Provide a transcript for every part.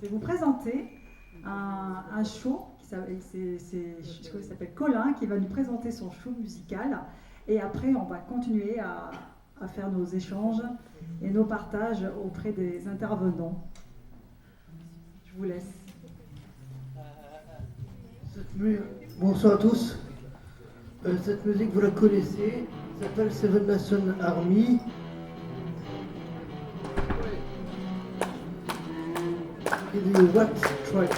Je vais vous présenter un show qui s'appelle Colin, qui va nous présenter son show musical. Et après, on va continuer à faire nos échanges et nos partages auprès des intervenants. Je vous laisse. Bonsoir à tous. Cette musique, vous la connaissez, elle s'appelle Seven Nation Army. Et du White Stripes.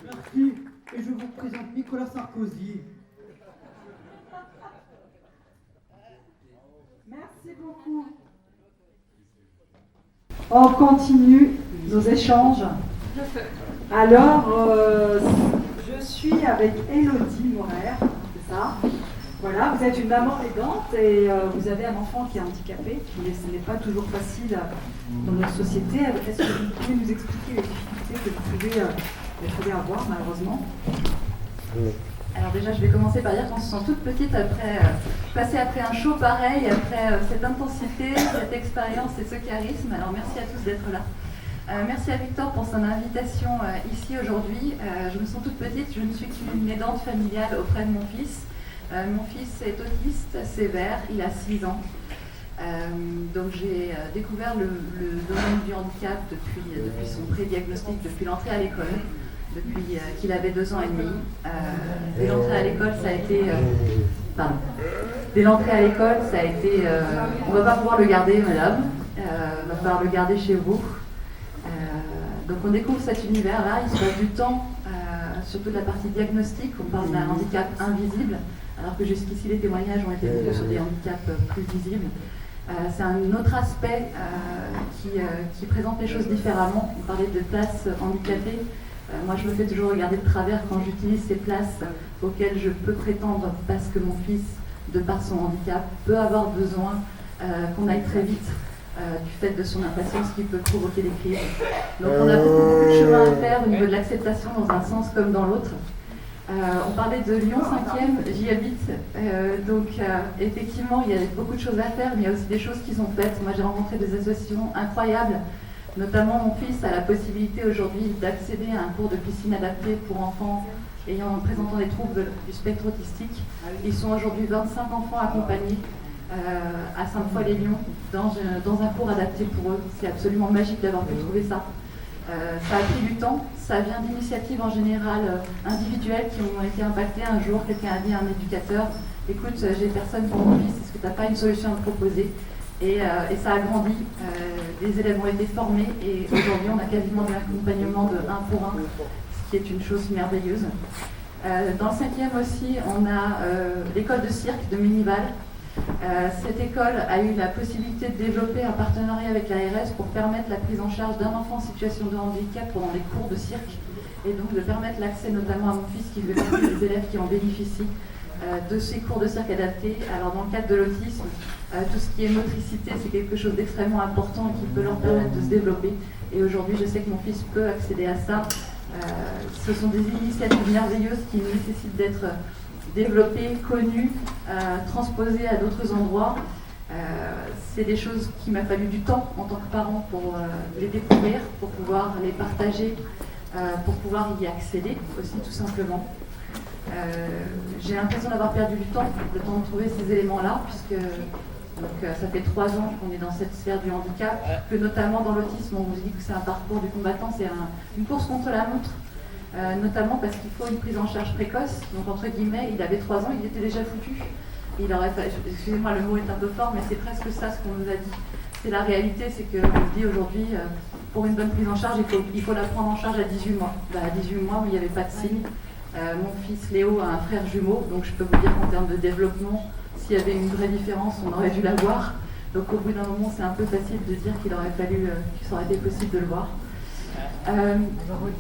Merci, et je vous présente Nicolas Sarkozy. Merci beaucoup. On continue nos échanges. Alors, je suis avec Élodie Morer, c'est ça. Voilà, vous êtes une maman aidante et vous avez un enfant qui est handicapé. Ce n'est pas toujours facile dans notre société. Est-ce que vous pouvez nous expliquer les difficultés que vous pouvez avoir malheureusement? Alors déjà, je vais commencer par dire qu'on se sent toute petite après passer après un show pareil, après cette intensité, cette expérience et ce charisme. Alors merci à tous d'être là. Merci à Victor pour son invitation ici aujourd'hui. Je me sens toute petite, je ne suis qu'une aidante familiale auprès de mon fils. Mon fils est autiste sévère, il a 6 ans. Donc j'ai découvert le domaine du handicap depuis son pré-diagnostic, depuis l'entrée à l'école, depuis qu'il avait 2 ans et demi. Dès l'entrée à l'école, ça a été... Dès l'entrée à l'école, ça a été... on ne va pas pouvoir le garder, madame. On va falloir le garder chez vous. Donc on découvre cet univers-là, il se passe du temps sur toute la partie diagnostic, on parle d'un handicap invisible, alors que jusqu'ici les témoignages ont été plutôt sur des handicaps plus visibles. C'est un autre aspect qui présente les choses différemment. On parlait de places handicapées. Moi je me fais toujours regarder de travers quand j'utilise ces places auxquelles je peux prétendre parce que mon fils, de par son handicap, peut avoir besoin qu'on aille très vite. Du fait de son impatience qui peut provoquer des crises. Donc on a beaucoup de chemin à faire au niveau de l'acceptation dans un sens comme dans l'autre. On parlait de Lyon 5e, j'y habite, donc effectivement il y a beaucoup de choses à faire, mais il y a aussi des choses qui sont faites. Moi j'ai rencontré des associations incroyables, notamment mon fils a la possibilité aujourd'hui d'accéder à un cours de piscine adapté pour enfants présentant des troubles du spectre autistique. Ils sont aujourd'hui 25 enfants accompagnés à Sainte-Foy-les-Lyons dans un cours adapté pour eux. C'est absolument magique d'avoir pu trouver ça. Ça a pris du temps, ça vient d'initiatives en général individuelles qui ont été impactées. Un jour, quelqu'un a dit à un éducateur, écoute, j'ai personne pour mon fils, est-ce que tu n'as pas une solution à me proposer? Et ça a grandi, les élèves ont été formés et aujourd'hui on a quasiment de l'accompagnement de 1 pour 1, ce qui est une chose merveilleuse. Dans le 5e aussi, on a l'école de cirque de Ménival. Cette école a eu la possibilité de développer un partenariat avec l'ARS pour permettre la prise en charge d'un enfant en situation de handicap pendant les cours de cirque et donc de permettre l'accès notamment à mon fils qui fait partie des élèves qui en bénéficient de ces cours de cirque adaptés. Alors dans le cadre de l'autisme, tout ce qui est motricité, c'est quelque chose d'extrêmement important et qui peut leur permettre de se développer. Et aujourd'hui, je sais que mon fils peut accéder à ça. Ce sont des initiatives merveilleuses qui nécessitent d'être développées, connues, transposées à d'autres endroits. C'est des choses qui m'a fallu du temps en tant que parent pour les découvrir, pour pouvoir les partager, pour pouvoir y accéder aussi tout simplement. J'ai l'impression d'avoir perdu du temps, le temps de trouver ces éléments-là, puisque ça fait 3 ans qu'on est dans cette sphère du handicap, que notamment dans l'autisme, on vous dit que c'est un parcours du combattant, c'est une course contre la montre, notamment parce qu'il faut une prise en charge précoce. Donc entre guillemets, il avait 3 ans, il était déjà foutu. Il aurait fallu, excusez-moi, le mot est un peu fort, mais c'est presque ça ce qu'on nous a dit. C'est la réalité, c'est qu'on nous dit aujourd'hui, pour une bonne prise en charge, il faut la prendre en charge à 18 mois. À 18 mois, il n'y avait pas de signe. Mon fils Léo a un frère jumeau, donc je peux vous dire qu'en termes de développement, s'il y avait une vraie différence, on aurait dû la voir. Donc au bout d'un moment, c'est un peu facile de dire qu'il aurait fallu, qu'il aurait été possible de le voir.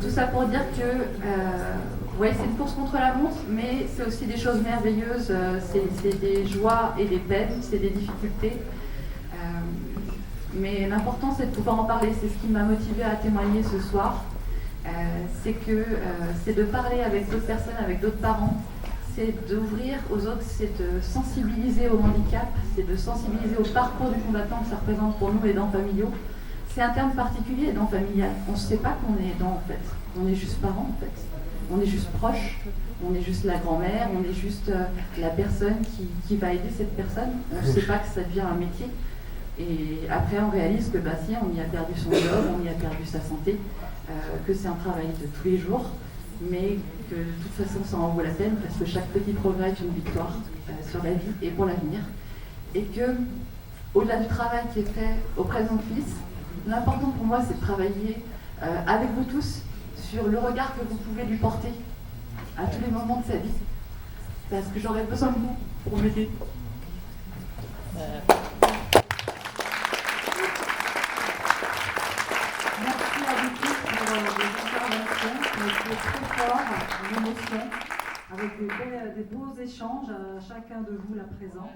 Tout ça pour dire que ouais, c'est une course contre la montre, mais c'est aussi des choses merveilleuses, c'est des joies et des peines, c'est des difficultés. Mais l'important, c'est de pouvoir en parler. C'est ce qui m'a motivée à témoigner ce soir. C'est de parler avec d'autres personnes, avec d'autres parents, c'est d'ouvrir aux autres, c'est de sensibiliser au handicap, c'est de sensibiliser au parcours du combattant que ça représente pour nous, aidants familiaux. C'est un terme particulier, aidant familial. On ne sait pas qu'on est aidant en fait, on est juste parent en fait. On est juste proche, on est juste la grand-mère, on est juste la personne qui va aider cette personne. On ne sait pas que ça devient un métier. Et après, on réalise que si, on y a perdu son job, on y a perdu sa santé, que c'est un travail de tous les jours, mais que de toute façon, ça en vaut la peine parce que chaque petit progrès est une victoire sur la vie et pour l'avenir. Et que, au-delà du travail qui est fait auprès de mon fils, l'important pour moi, c'est de travailler avec vous tous sur le regard que vous pouvez lui porter à tous les moments de sa vie, parce que j'aurais besoin de vous pour m'aider. Merci à vous tous pour vos interventions, qui étaient très forts, en émotion, avec des beaux échanges à chacun de vous là présent.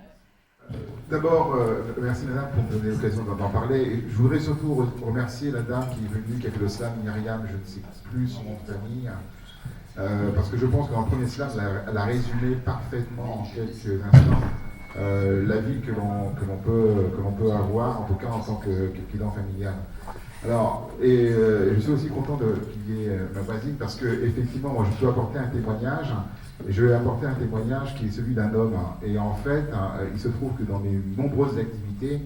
D'abord, merci madame pour me donner l'occasion d'en parler. Et je voudrais surtout remercier la dame qui est venue, qui a fait le slam, Myriam, je ne sais plus son nom de famille, parce que je pense que dans le premier slam, elle a résumé parfaitement en quelques instants la vie que l'on peut avoir, en tout cas en tant qu'aidant familial. Alors, je suis aussi content qu'il y ait ma voisine, parce que effectivement, moi je peux apporter un témoignage. Et je vais apporter un témoignage qui est celui d'un homme. Et en fait, il se trouve que dans mes nombreuses activités,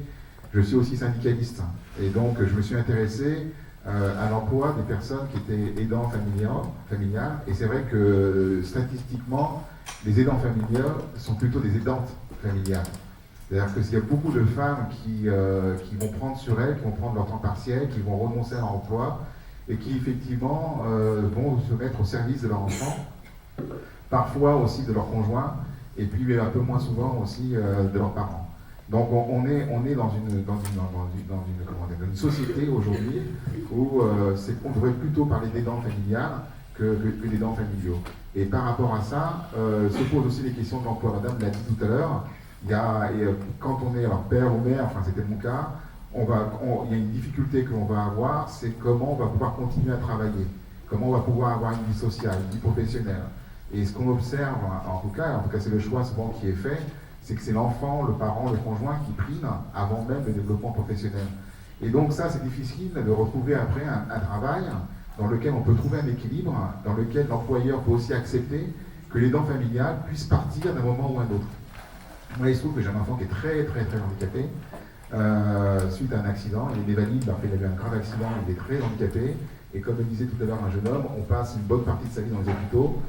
je suis aussi syndicaliste. Et donc, je me suis intéressé à l'emploi des personnes qui étaient aidants familiales. Et c'est vrai que statistiquement, les aidants familiaux sont plutôt des aidantes familiales. C'est-à-dire qu'il y a beaucoup de femmes qui vont prendre sur elles, qui vont prendre leur temps partiel, qui vont renoncer à l'emploi et qui effectivement vont se mettre au service de leur enfant. Parfois aussi de leurs conjoints, et puis un peu moins souvent aussi de leurs parents. Donc on est dans une société aujourd'hui où on devrait plutôt parler d'aidants familiales que d'aidants familiaux. Et par rapport à ça, se posent aussi les questions de l'emploi. Madame l'a dit tout à l'heure, quand on est père ou mère, enfin c'était mon cas, il y a une difficulté que l'on va avoir, c'est comment on va pouvoir continuer à travailler, comment on va pouvoir avoir une vie sociale, une vie professionnelle. Et ce qu'on observe, en tout cas c'est le choix souvent qui est fait, c'est que c'est l'enfant, le parent, le conjoint qui prime avant même le développement professionnel. Et donc ça, c'est difficile de retrouver après un travail dans lequel on peut trouver un équilibre, dans lequel l'employeur peut aussi accepter que l'aidant familial puisse partir d'un moment ou un autre. Moi, il se trouve que j'ai un enfant qui est très très très handicapé, suite à un accident. Il est valide, il a eu un grave accident, il est très handicapé. Et comme le disait tout à l'heure un jeune homme, on passe une bonne partie de sa vie dans les hôpitaux.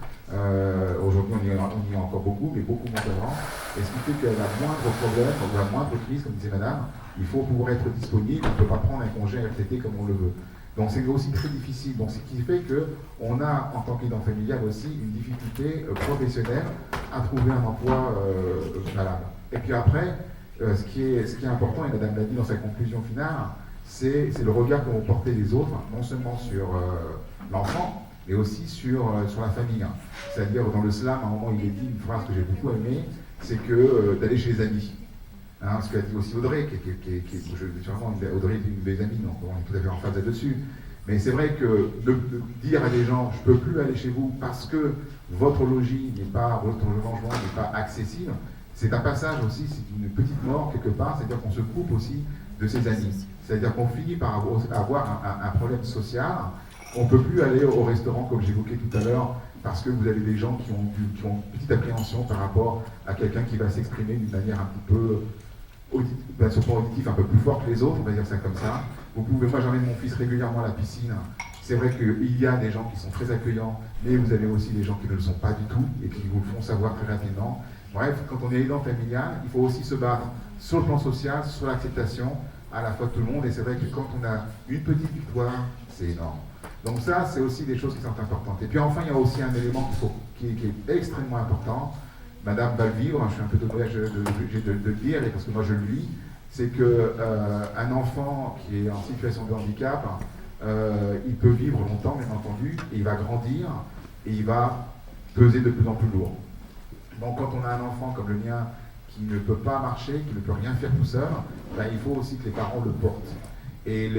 Aujourd'hui, on y est encore beaucoup, mais beaucoup moins qu'avant. Et ce qui fait qu'à la moindre problème, ou la moindre crise, comme disait madame, il faut pouvoir être disponible, on ne peut pas prendre un congé RTT comme on le veut. Donc c'est aussi très difficile. Donc ce qui fait qu'on a, en tant qu'aidant familial aussi, une difficulté professionnelle à trouver un emploi valable. Et puis après, ce qui est important, et madame l'a dit dans sa conclusion finale, c'est le regard que vont porter les autres, non seulement sur l'enfant, mais aussi sur la famille. C'est-à-dire, dans le slam, à un moment, il est dit une phrase que j'ai beaucoup aimée, c'est que d'aller chez les amis. Ce qu'a dit aussi Audrey, Audrey est une des amies, donc on est tout à fait en phase là-dessus. Mais c'est vrai que de dire à des gens, je ne peux plus aller chez vous parce que votre logement n'est pas accessible, c'est un passage aussi, c'est une petite mort quelque part, c'est-à-dire qu'on se coupe aussi de ses amis. C'est-à-dire qu'on finit par avoir un problème social. On ne peut plus aller au restaurant, comme j'évoquais tout à l'heure, parce que vous avez des gens qui ont une petite appréhension par rapport à quelqu'un qui va s'exprimer d'une manière un petit peu sur le plan auditif un peu plus fort que les autres, on va dire ça comme ça. Moi j'emmène mon fils régulièrement à la piscine. C'est vrai qu'il y a des gens qui sont très accueillants, mais vous avez aussi des gens qui ne le sont pas du tout et qui vous le font savoir très rapidement. Bref, quand on est aidant familial, il faut aussi se battre sur le plan social, sur l'acceptation à la fois de tout le monde. Et c'est vrai que quand on a une petite victoire, c'est énorme. Donc ça, c'est aussi des choses qui sont importantes. Et puis enfin, il y a aussi un élément qui est extrêmement important. Madame va le vivre, je suis un peu dommage de le dire, et parce que moi je le vis, c'est qu'un enfant qui est en situation de handicap, il peut vivre longtemps, bien entendu, et il va grandir, et il va peser de plus en plus lourd. Donc quand on a un enfant comme le mien, qui ne peut pas marcher, qui ne peut rien faire tout seul, ben, il faut aussi que les parents le portent. Et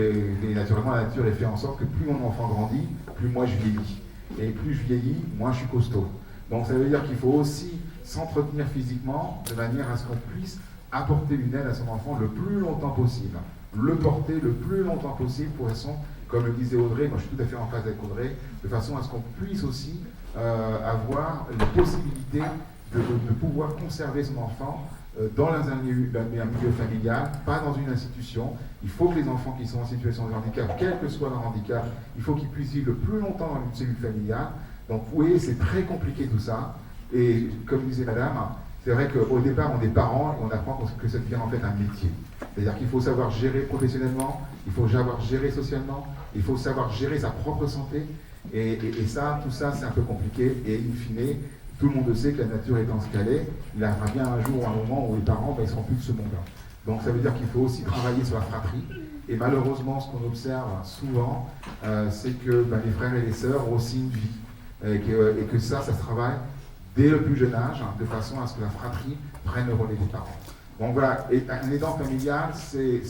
naturellement, la nature est fait en sorte que plus mon enfant grandit, plus moi je vieillis. Et plus je vieillis, moins je suis costaud. Donc ça veut dire qu'il faut aussi s'entretenir physiquement de manière à ce qu'on puisse apporter une aide à son enfant le plus longtemps possible. Le porter le plus longtemps possible pour façon, comme le disait Audrey, moi je suis tout à fait en phase avec Audrey, de façon à ce qu'on puisse aussi avoir la possibilité de pouvoir conserver son enfant dans un milieu familial, pas dans une institution. Il faut que les enfants qui sont en situation de handicap, quel que soit leur handicap, il faut qu'ils puissent vivre le plus longtemps dans une cellule familiale. Donc vous voyez, c'est très compliqué tout ça. Et comme disait madame, c'est vrai qu'au départ on est parents et on apprend que ça devient en fait un métier. C'est-à-dire qu'il faut savoir gérer professionnellement, il faut savoir gérer socialement, il faut savoir gérer sa propre santé. Et ça, tout ça c'est un peu compliqué. Et in fine, tout le monde sait que la nature étant ce qu'elle est, il arrivera bien un jour ou un moment où les parents ils ne seront plus de ce monde-là. Donc ça veut dire qu'il faut aussi travailler sur la fratrie. Et malheureusement, ce qu'on observe souvent, c'est que les frères et les sœurs ont aussi une vie. Et que ça se travaille dès le plus jeune âge, de façon à ce que la fratrie prenne le relais des parents. Donc voilà, et un aidant familial, c'est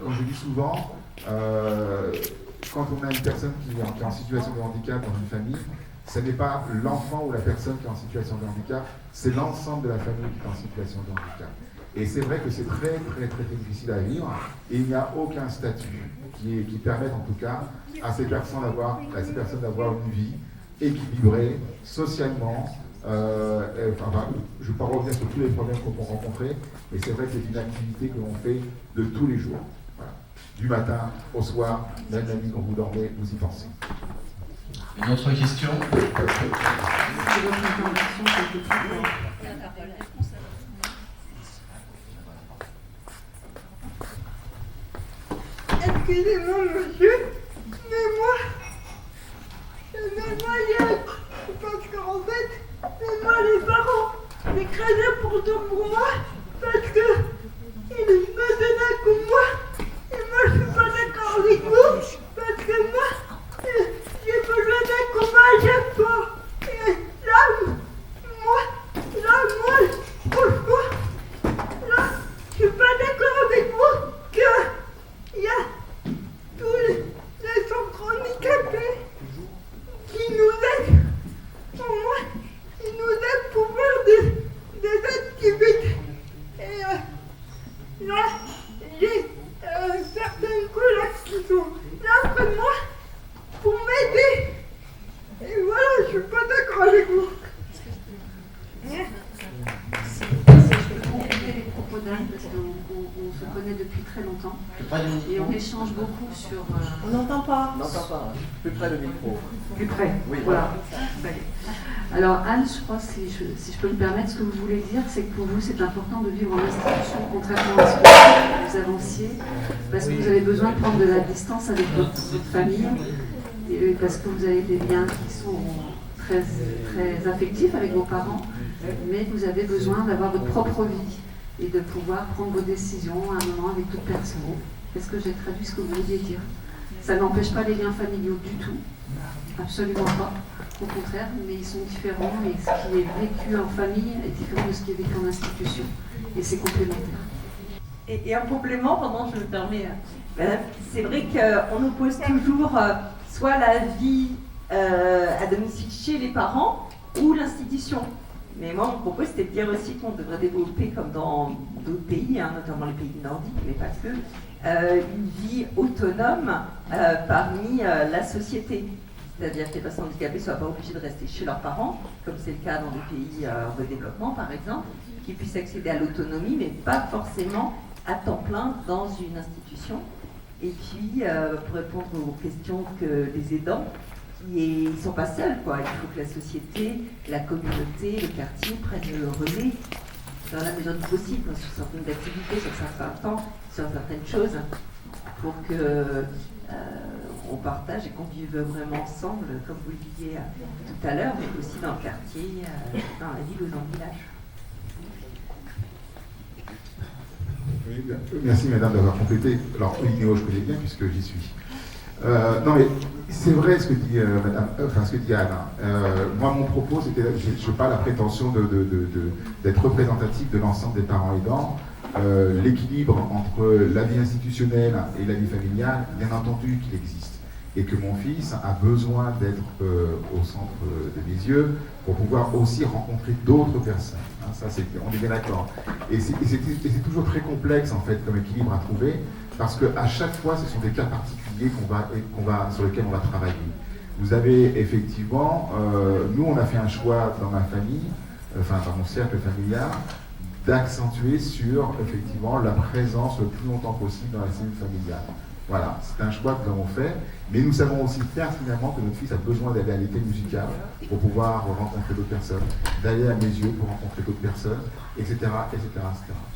comme je dis souvent, quand on a une personne qui est en situation de handicap dans une famille, ce n'est pas l'enfant ou la personne qui est en situation de handicap, c'est l'ensemble de la famille qui est en situation de handicap. Et c'est vrai que c'est très, très, très difficile à vivre, et il n'y a aucun statut qui permette en tout cas à ces personnes d'avoir une vie équilibrée, socialement. Je ne vais pas revenir sur tous les problèmes qu'on peut rencontrer, mais c'est vrai que c'est une activité que l'on fait de tous les jours. Voilà. Du matin au soir, même la nuit quand vous dormez, vous y pensez. Une autre question ? Excusez-moi, monsieur, mais moi, parce qu'en fait, moi, les parents m'écrasaient pourtant pour moi, parce que ils me donnaient comme moi, et moi, je suis pas d'accord avec vous, parce que moi, j'ai besoin d'un combat à chaque fois. Et là, moi, franchement, là, je suis pas d'accord avec vous qu'il y a tous les centres handicapés qui nous aident. Pour moi, ils nous aident pour faire des activités. Et là, j'ai certaines collègues qui sont là près de moi pour m'aider. Et voilà, je suis pas d'accord avec vous. Parce qu'on se connaît depuis très longtemps et on échange beaucoup sur... On n'entend pas. On n'entend pas. Plus près le micro. Plus près. Oui, voilà. Alors Anne, je crois, si je peux me permettre, ce que vous voulez dire, c'est que pour vous c'est important de vivre en institution, contrairement à ce que vous avanciez, parce que vous avez besoin de prendre de la distance avec votre famille, et parce que vous avez des liens qui sont très, très affectifs avec vos parents, mais vous avez besoin d'avoir votre propre vie et de pouvoir prendre vos décisions à un moment avec toute personne. Est-ce que j'ai traduit ce que vous vouliez dire? Ça n'empêche pas les liens familiaux du tout, absolument pas, au contraire, mais ils sont différents et ce qui est vécu en famille est différent de ce qui est vécu en institution, et c'est complémentaire. Et en complément, pardon, je me permets, c'est vrai qu'on oppose toujours soit la vie à domicile chez les parents ou l'institution. Mais moi, mon propos, c'était de dire aussi qu'on devrait développer, comme dans d'autres pays, notamment les pays nordiques, mais pas que, une vie autonome parmi la société. C'est-à-dire que les personnes handicapées ne soient pas obligées de rester chez leurs parents, comme c'est le cas dans des pays en développement, par exemple, qu'ils puissent accéder à l'autonomie, mais pas forcément à temps plein dans une institution. Et puis, pour répondre aux questions que des aidants, ils ne sont pas seuls, quoi. Il faut que la société, la communauté, le quartier prennent le relais dans la mesure du possible, sur certaines activités, sur certains temps, sur certaines choses, pour que on partage et qu'on vive vraiment ensemble, comme vous le disiez tout à l'heure, mais aussi dans le quartier, dans la ville ou dans le village. Oui, merci madame d'avoir complété. Alors, Linéo, je connais bien puisque j'y suis. Non mais c'est vrai ce que dit madame, ce que dit Anne. Moi mon propos c'était, je n'ai pas la prétention d'être représentatif de l'ensemble des parents aidants. L'équilibre entre la vie institutionnelle et la vie familiale, bien entendu qu'il existe. Et que mon fils a besoin d'être au centre de mes yeux pour pouvoir aussi rencontrer d'autres personnes. Hein, ça, on est bien d'accord. Et c'est toujours très complexe en fait comme équilibre à trouver, parce qu'à chaque fois, ce sont des cas particuliers sur lesquels on va travailler. Vous avez effectivement, nous on a fait un choix dans ma famille, dans mon cercle familial, d'accentuer sur effectivement la présence le plus longtemps possible dans la cellule familiale. Voilà, c'est un choix que nous avons fait, mais nous savons aussi pertinemment que notre fils a besoin d'aller à l'école musicale pour pouvoir rencontrer d'autres personnes, d'aller à mes yeux pour rencontrer d'autres personnes, etc., etc., etc.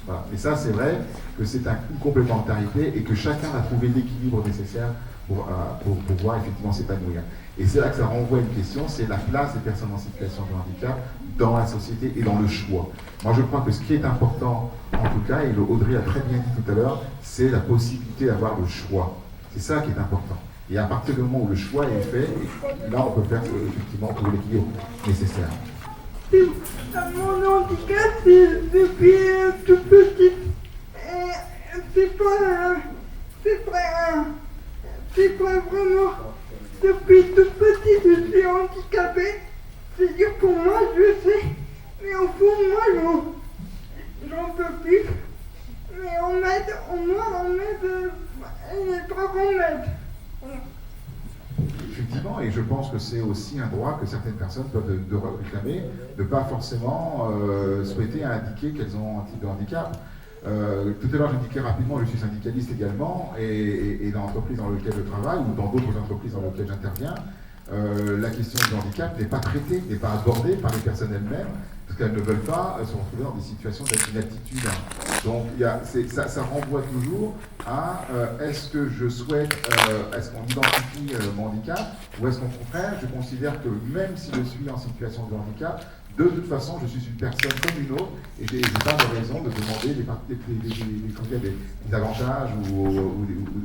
Voilà. Et ça, c'est vrai que c'est une complémentarité et que chacun a trouvé l'équilibre nécessaire pour pouvoir effectivement s'épanouir. Et c'est là que ça renvoie à une question, c'est la place des personnes en situation de handicap dans la société et dans le choix. Moi, je crois que ce qui est important, en tout cas, et Audrey a très bien dit tout à l'heure, c'est la possibilité d'avoir le choix. C'est ça qui est important. Et à partir du moment où le choix est fait, là, on peut faire effectivement trouver l'équilibre nécessaire. Mon handicap, c'est depuis tout petit. Et c'est pas vraiment depuis tout petit je suis handicapé. C'est-à-dire pour moi, je sais, mais au fond, moi, j'en peux plus. Mais on m'aide, les parents m'aident. Voilà. Effectivement, et je pense que c'est aussi un droit que certaines personnes peuvent réclamer, de ne pas forcément souhaiter indiquer qu'elles ont un type de handicap. Tout à l'heure, j'indiquais rapidement, je suis syndicaliste également, et dans l'entreprise dans laquelle je travaille, ou dans d'autres entreprises dans lesquelles j'interviens, la question du handicap n'est pas traitée, n'est pas abordée par les personnes elles-mêmes, parce qu'elles ne veulent pas se retrouver dans des situations d'inaptitude. Donc ça renvoie toujours à est-ce que je souhaite, est-ce qu'on identifie mon handicap, ou est-ce qu'au contraire, je considère que même si je suis en situation de handicap, de toute façon, je suis une personne comme une autre, et je n'ai pas de raison de demander des avantages ou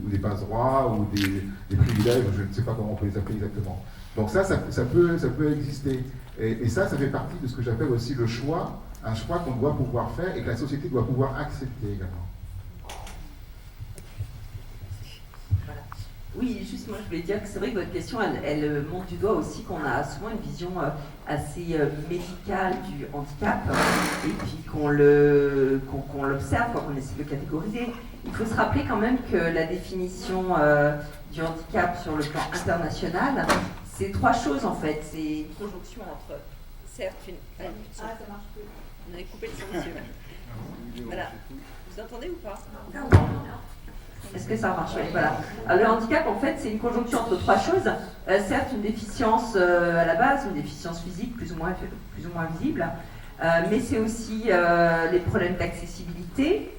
des passe-droits ou des privilèges, je ne sais pas comment on peut les appeler exactement. Donc ça peut exister. Et ça fait partie de ce que j'appelle aussi le choix, un choix qu'on doit pouvoir faire et que la société doit pouvoir accepter également. Oui, juste moi je voulais dire que c'est vrai que votre question, elle montre du doigt aussi qu'on a souvent une vision assez médicale du handicap et puis qu'on l'observe, qu'on essaie de le catégoriser. Il faut se rappeler quand même que la définition du handicap sur le plan international, c'est trois choses en fait. C'est une conjonction entre, certes, une... Ah, ça marche plus. On avait coupé le son, monsieur. Voilà. Vous entendez ou pas? Est-ce que ça marche? Oui, voilà. Alors, le handicap, en fait, c'est une conjonction entre trois choses. Certes, une déficience à la base, une déficience physique plus ou moins visible, mais c'est aussi les problèmes d'accessibilité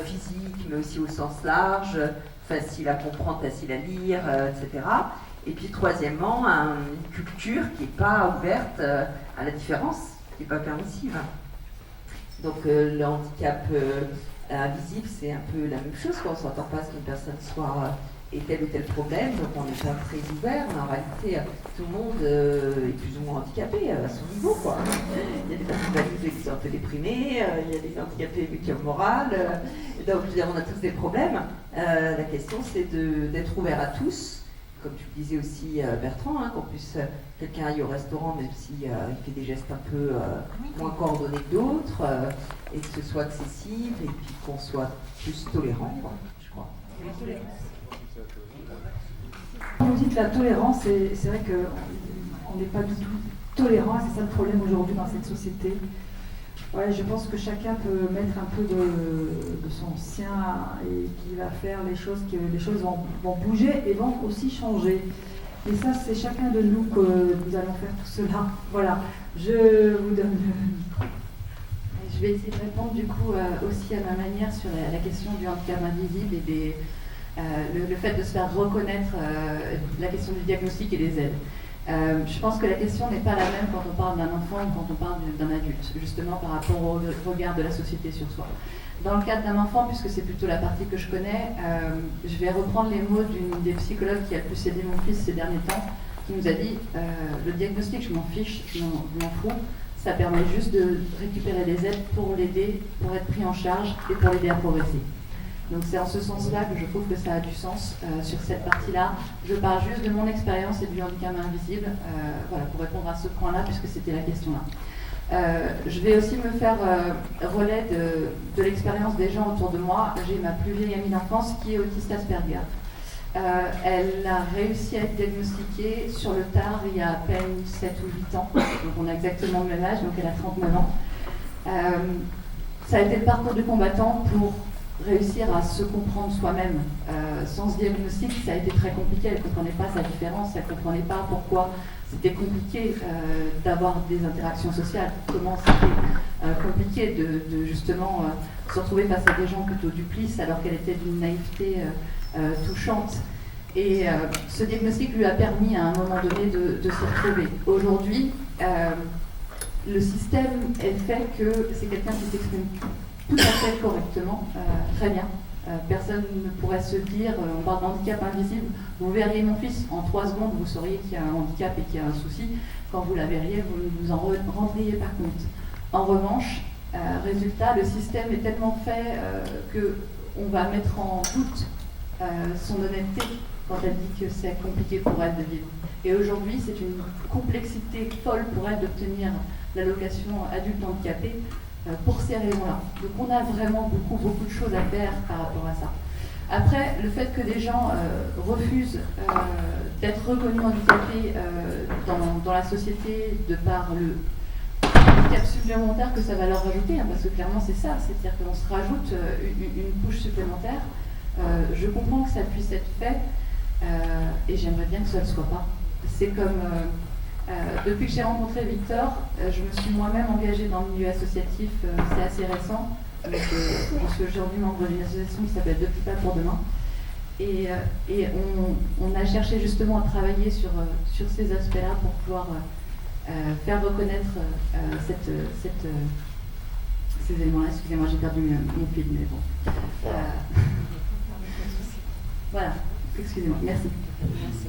physique, mais aussi au sens large, facile à comprendre, facile à lire, etc. Et puis, troisièmement, une culture qui n'est pas ouverte à la différence, qui n'est pas permissive. Donc, le handicap... invisible, c'est un peu la même chose, on ne s'entend pas qu'une personne ait tel ou tel problème, donc on n'est pas très ouvert, mais en réalité, tout le monde est plus ou moins handicapé à son niveau, quoi. Il y a des personnes valides qui sont un peu déprimées, il y a des handicapés multimorales, donc je veux dire, on a tous des problèmes. La question, c'est d'être ouvert à tous, comme tu le disais aussi Bertrand, hein, qu'on puisse quelqu'un aille au restaurant même si il fait des gestes un peu moins coordonnés que d'autres, et que ce soit accessible et puis qu'on soit plus tolérant, quoi, je crois. Quand vous dites la tolérance, c'est vrai qu'on n'est pas du tout tolérant, c'est ça le problème aujourd'hui dans cette société. Ouais, je pense que chacun peut mettre un peu de son sien et qui va faire les choses, que les choses vont bouger et vont aussi changer. Et ça, c'est chacun de nous que nous allons faire tout cela. Voilà, je vous donne Je vais essayer de répondre du coup aussi à ma manière sur la question du handicap invisible et le fait de se faire reconnaître la question du diagnostic et des aides. Je pense que la question n'est pas la même quand on parle d'un enfant ou quand on parle d'un adulte, justement par rapport au regard de la société sur soi. Dans le cadre d'un enfant, puisque c'est plutôt la partie que je connais, je vais reprendre les mots d'une des psychologues qui a le plus aidé mon fils ces derniers temps, qui nous a dit le diagnostic, je m'en fiche, je m'en fous, ça permet juste de récupérer des aides pour l'aider, pour être pris en charge et pour l'aider à progresser. Donc c'est en ce sens-là que je trouve que ça a du sens sur cette partie-là. Je parle juste de mon expérience et du handicap invisible, voilà, pour répondre à ce point-là, puisque c'était la question-là. Je vais aussi me faire relais de l'expérience des gens autour de moi. J'ai ma plus vieille amie d'enfance qui est autiste Asperger. Elle a réussi à être diagnostiquée sur le tard il y a à peine 7 ou 8 ans, donc on a exactement le même âge, donc elle a 39 ans. Ça a été le parcours du combattant pour réussir à se comprendre soi-même. Sans ce diagnostic, ça a été très compliqué, elle ne comprenait pas sa différence, elle ne comprenait pas pourquoi c'était compliqué d'avoir des interactions sociales, comment c'était compliqué de justement se retrouver face à des gens plutôt duplices alors qu'elle était d'une naïveté touchante. Et ce diagnostic lui a permis à un moment donné de s'y retrouver. Aujourd'hui, le système est fait que c'est quelqu'un qui s'exprime tout à fait correctement, très bien. Personne ne pourrait se dire, on parle d'handicap invisible, vous verriez mon fils, en 3 secondes, vous sauriez qu'il y a un handicap et qu'il y a un souci. Quand vous la verriez, vous ne vous en rendriez pas compte. En revanche, résultat, le système est tellement fait qu'on va mettre en doute son honnêteté quand elle dit que c'est compliqué pour elle de vivre. Et aujourd'hui, c'est une complexité folle pour elle d'obtenir l'allocation adulte handicapé pour ces raisons-là. Donc on a vraiment beaucoup de choses à faire par rapport à ça. Après, le fait que des gens refusent d'être reconnus handicapés dans la société de par le handicap supplémentaire que ça va leur rajouter, hein, parce que clairement c'est ça, c'est-à-dire qu'on se rajoute une couche supplémentaire. Je comprends que ça puisse être fait et j'aimerais bien que ça ne le soit pas. C'est comme depuis que j'ai rencontré Victor, je me suis moi-même engagée dans le milieu associatif, c'est assez récent. Donc, je suis aujourd'hui membre d'une association qui s'appelle Deux petits pas pour demain. Et on a cherché justement à travailler sur ces aspects-là pour pouvoir faire reconnaître ces éléments-là. Excusez-moi, j'ai perdu mon fil, mais bon. Voilà, excusez-moi, merci. Merci.